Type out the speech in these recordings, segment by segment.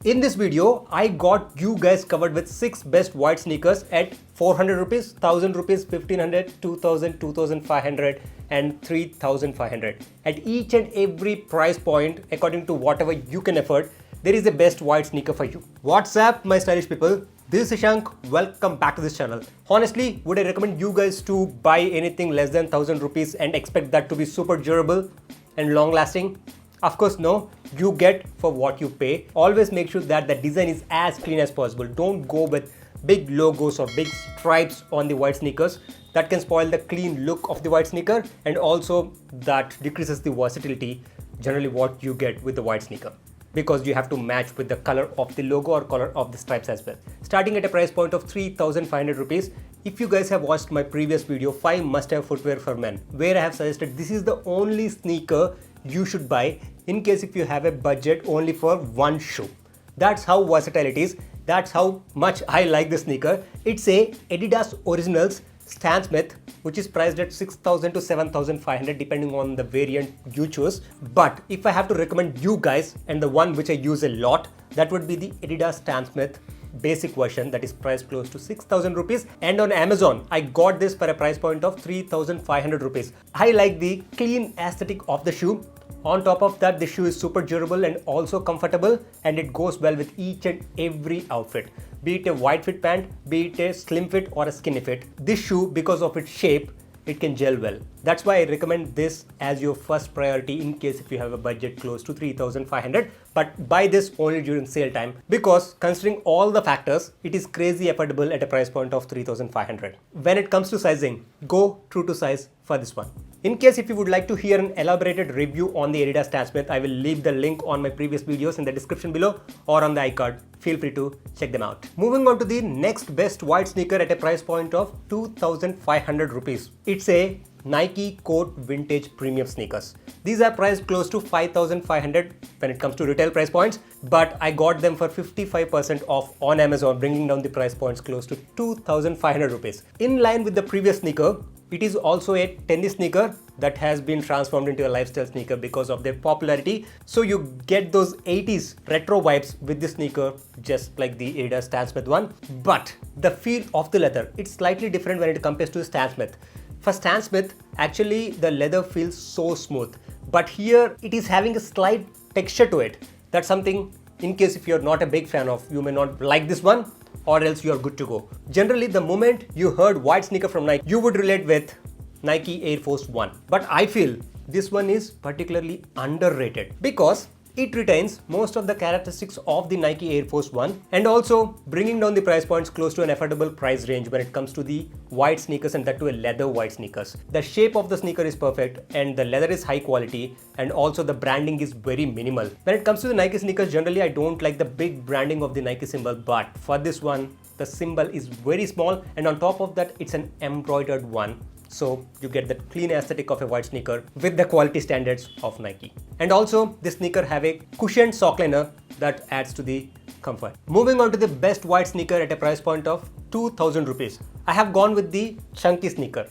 In this video, I got you guys covered with 6 best white sneakers at 400 rupees, 1000 rupees, 1500, 2000, 2500 and 3500. At each and every price point, according to whatever you can afford, there is a best white sneaker for you. What's up, my stylish people? This is Ishank. Welcome back to this channel. Honestly, would I recommend you guys to buy anything less than 1000 rupees and expect that to be super durable and long lasting? Of course, no. You get for what you pay. Always make sure that the design is as clean as possible. Don't go with big logos or big stripes on the white sneakers. That can spoil the clean look of the white sneaker, and also that decreases the versatility, generally what you get with the white sneaker, because you have to match with the color of the logo or color of the stripes as well. Starting at a price point of 3500 rupees. If you guys have watched my previous video, 5 must-have footwear for men, where I have suggested this is the only sneaker you should buy in case if you have a budget only for one shoe. That's how versatile it is. That's how much I like the sneaker. It's a Adidas Originals Stan Smith, which is priced at 6000 to 7500 depending on the variant you choose. But if I have to recommend you guys, and the one which I use a lot, that would be the Adidas Stan Smith basic version, that is priced close to 6000 rupees, and on Amazon I got this for a price point of 3500 rupees. I like the clean aesthetic of the shoe. On top of that, the shoe is super durable and also comfortable, and it goes well with each and every outfit, be it a wide fit pant, be it a slim fit or a skinny fit. This shoe, because of its shape, it can gel well. That's why I recommend this as your first priority in case if you have a budget close to 3500. But buy this only during sale time, because considering all the factors, it is crazy affordable at a price point of 3500. When it comes to sizing, go true to size for this one. In case if you would like to hear an elaborated review on the Adidas Stan Smith, I will leave the link on my previous videos in the description below or on the iCard. Feel free to check them out. Moving on to the next best white sneaker at a price point of 2500 rupees. It's a Nike Court Vintage Premium sneakers. These are priced close to 5500 when it comes to retail price points, but I got them for 55% off on Amazon, bringing down the price points close to 2500 rupees. In line with the previous sneaker, it is also a tennis sneaker that has been transformed into a lifestyle sneaker because of their popularity. So you get those 80s retro vibes with this sneaker, just like the Adidas Stan Smith one. But the feel of the leather, it's slightly different when it compares to Stan Smith. For Stan Smith, actually the leather feels so smooth, but here it is having a slight texture to it. That's something, in case if you're not a big fan of, you may not like this one, or else you are good to go. Generally, the moment you heard white sneaker from Nike, you would relate with Nike Air Force One. But I feel this one is particularly underrated because it retains most of the characteristics of the Nike Air Force One, and also bringing down the price points close to an affordable price range when it comes to the white sneakers, and that to a leather white sneakers. The shape of the sneaker is perfect, and the leather is high quality, and also the branding is very minimal. When it comes to the Nike sneakers, generally I don't like the big branding of the Nike symbol, but for this one, the symbol is very small, and on top of that, it's an embroidered one. So you get the clean aesthetic of a white sneaker with the quality standards of Nike. And also this sneaker have a cushioned sock liner that adds to the comfort. Moving on to the best white sneaker at a price point of 2000 rupees. I have gone with the chunky sneaker.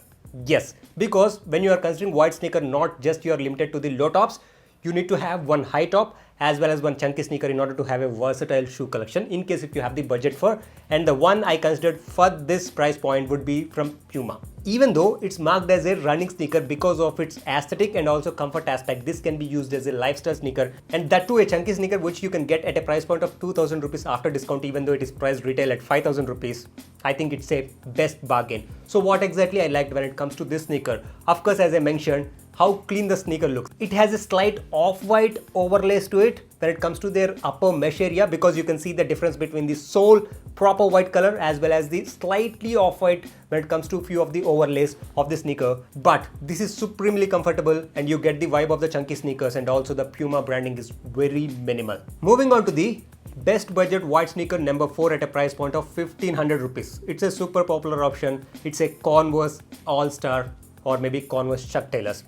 Yes, because when you are considering white sneaker, not just you are limited to the low tops, you need to have one high top as well as one chunky sneaker in order to have a versatile shoe collection in case if you have the budget for. And the one I considered for this price point would be from Puma. Even though it's marked as a running sneaker because of its aesthetic and also comfort aspect, this can be used as a lifestyle sneaker, and that too a chunky sneaker which you can get at a price point of 2000 rupees after discount, even though it is priced retail at 5000 rupees. I think it's a best bargain. So what exactly I liked when it comes to this sneaker? Of course, as I mentioned, how clean the sneaker looks. It has a slight off-white overlays to it when it comes to their upper mesh area, because you can see the difference between the sole proper white color as well as the slightly off-white when it comes to few of the overlays of the sneaker. But this is supremely comfortable, and you get the vibe of the chunky sneakers, and also the Puma branding is very minimal. Moving on to the best budget white sneaker number 4 at a price point of 1500 rupees. It's a super popular option. It's a Converse All-Star, or maybe Converse Chuck Taylors.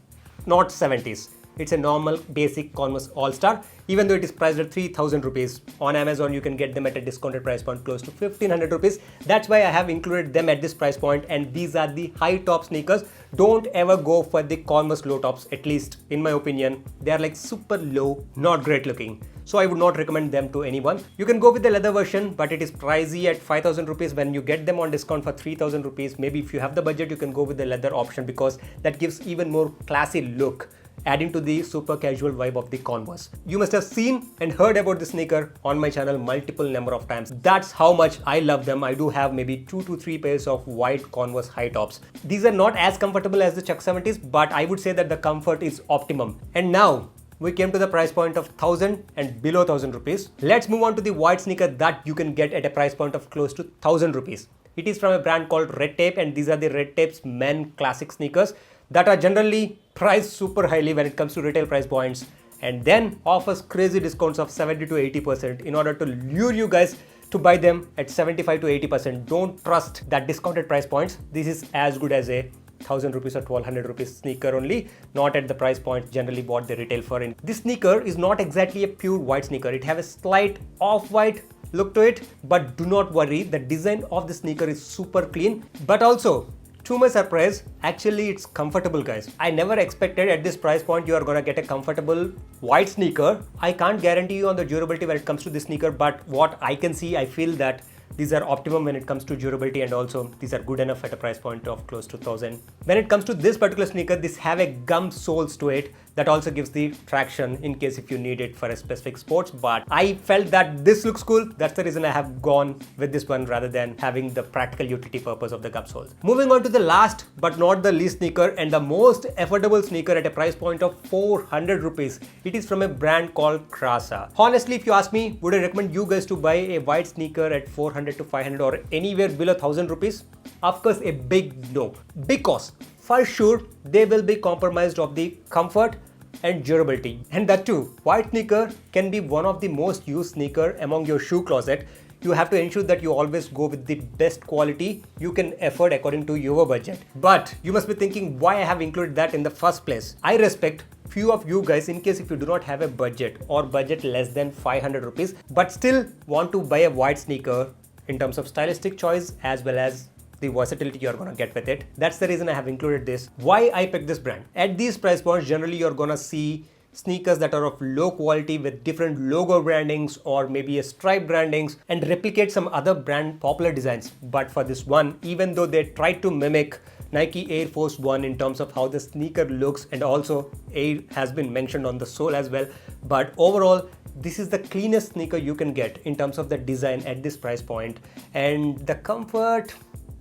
Not 70s. It's a normal basic Converse All-Star, even though it is priced at 3000 rupees. On Amazon, you can get them at a discounted price point close to 1500 rupees. That's why I have included them at this price point, and these are the high top sneakers. Don't ever go for the Converse low tops, at least in my opinion. They are like super low, not great looking. So I would not recommend them to anyone. You can go with the leather version, but it is pricey at 5000 rupees when you get them on discount for 3000 rupees. Maybe if you have the budget, you can go with the leather option because that gives even more classy look, adding to the super casual vibe of the Converse. You must have seen and heard about this sneaker on my channel multiple number of times. That's how much I love them. I do have maybe 2 to 3 pairs of white Converse high tops. These are not as comfortable as the Chuck 70s, but I would say that the comfort is optimum. And now we came to the price point of 1000 and below 1000 rupees. Let's move on to the white sneaker that you can get at a price point of close to 1000 rupees. It is from a brand called Red Tape, and these are the Red Tape's men classic sneakers that are generally priced super highly when it comes to retail price points, and then offers crazy discounts of 70 to 80% in order to lure you guys to buy them at 75 to 80%. Don't trust that discounted price points. This is as good as a 1000 rupees or 1200 rupees sneaker only, not at the price point generally what they retail for. In this sneaker is not exactly a pure white sneaker. It have a slight off-white look to it, but do not worry, the design of the sneaker is super clean. But also, to my surprise, actually it's comfortable, guys. I never expected at this price point you are gonna get a comfortable white sneaker. I can't guarantee you on the durability when it comes to this sneaker, but what I can see, I feel that these are optimum when it comes to durability, and also these are good enough at a price point of close to 1000. When it comes to this particular sneaker, this have a gum soles to it that also gives the traction in case if you need it for a specific sports. But I felt that this looks cool. That's the reason I have gone with this one rather than having the practical utility purpose of the gum soles. Moving on to the last but not the least sneaker, and the most affordable sneaker at a price point of 400 rupees. It is from a brand called Krasa. Honestly, if you ask me, would I recommend you guys to buy a white sneaker at 400 to 500 or anywhere below 1000 rupees? Of course, a big no, because for sure they will be compromised of the comfort and durability. And that too, white sneaker can be one of the most used sneaker among your shoe closet. You have to ensure that you always go with the best quality you can afford according to your budget. But you must be thinking why I have included that in the first place. I respect few of you guys in case if you do not have a budget or budget less than 500 rupees, but still want to buy a white sneaker in terms of stylistic choice as well as the versatility you're gonna get with it. That's the reason I have included this. Why I picked this brand. At these price points, generally you're gonna see sneakers that are of low quality with different logo brandings or maybe a stripe brandings and replicate some other brand popular designs. But for this one, even though they tried to mimic Nike Air Force One in terms of how the sneaker looks, and also Air has been mentioned on the sole as well, but overall this is the cleanest sneaker you can get in terms of the design at this price point, and the comfort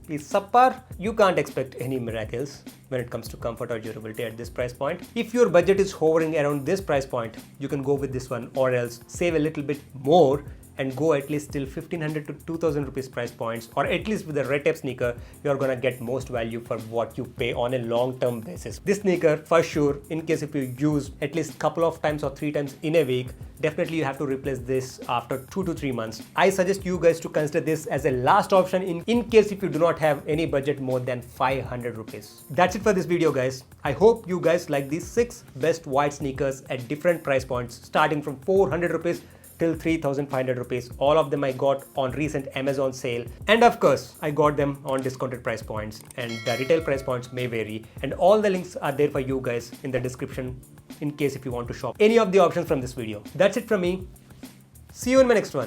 is subpar. You can't expect any miracles when it comes to comfort or durability at this price point. If your budget is hovering around this price point, you can go with this one, or else save a little bit more and go at least till 1500 to 2000 rupees price points, or at least with the Red Tape sneaker, you're gonna get most value for what you pay on a long-term basis. This sneaker, for sure, in case if you use at least couple of times or 3 times in a week, definitely you have to replace this after 2 to 3 months. I suggest you guys to consider this as a last option in case if you do not have any budget more than 500 rupees. That's it for this video, guys. I hope you guys like these 6 best white sneakers at different price points, starting from 400 rupees till 3500 rupees. All of them I got on recent Amazon sale, and of course I got them on discounted price points, and the retail price points may vary, and all the links are there for you guys in the description in case if you want to shop any of the options from this video. That's it from me. See you in my next one.